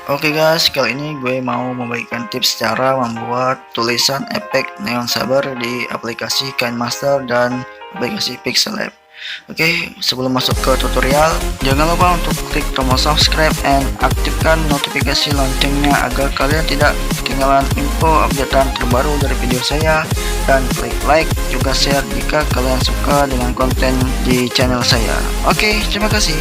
Oke guys, kali ini gue mau membagikan tips cara membuat tulisan efek neon Saber di aplikasi Kinemaster dan aplikasi Pixel Lab. Oke, sebelum masuk ke tutorial, jangan lupa untuk klik tombol subscribe and aktifkan notifikasi loncengnya agar kalian tidak ketinggalan info updatean terbaru dari video saya, dan klik like juga share jika kalian suka dengan konten di channel saya. Oke, terima kasih.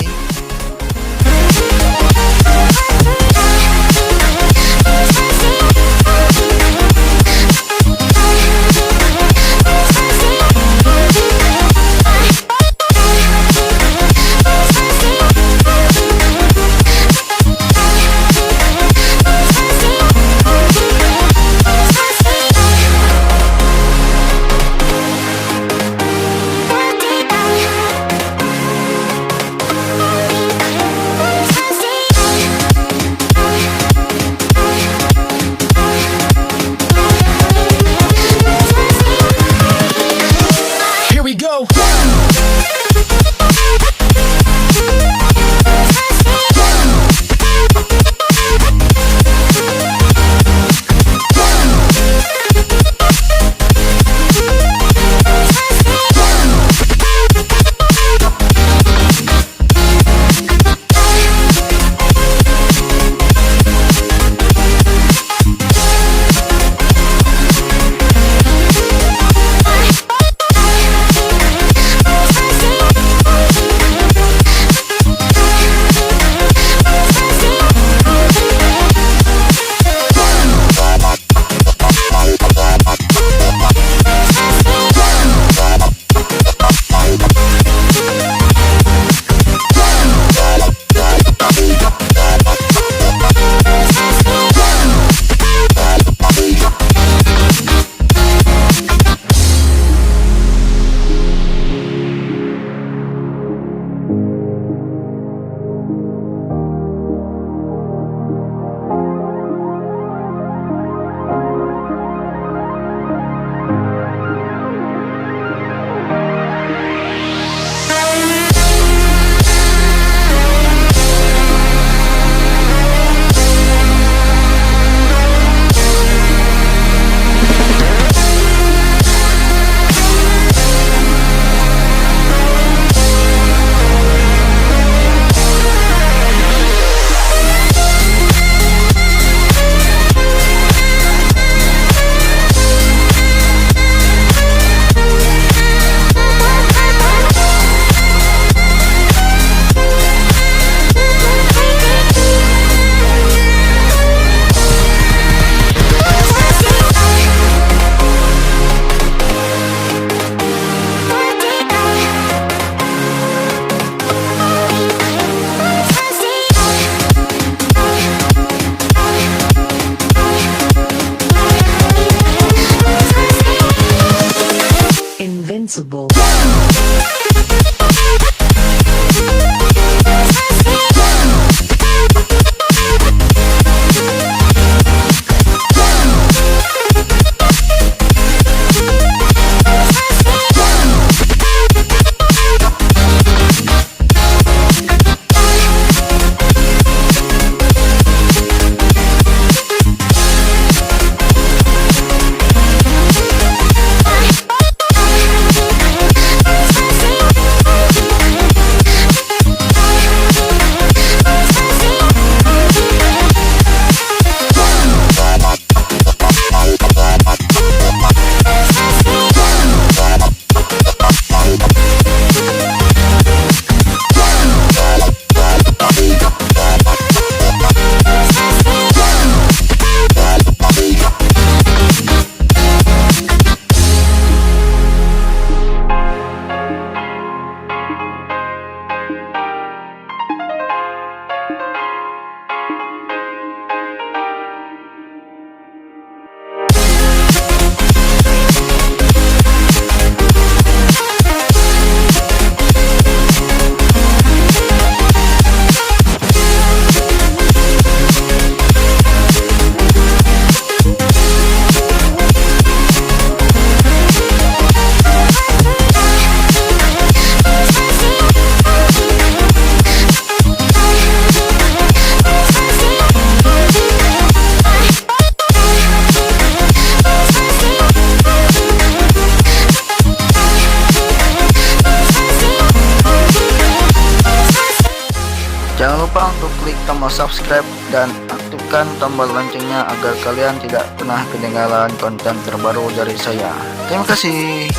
tombol subscribe dan aktifkan tombol loncengnya agar kalian tidak pernah ketinggalan konten terbaru dari saya. Terima kasih.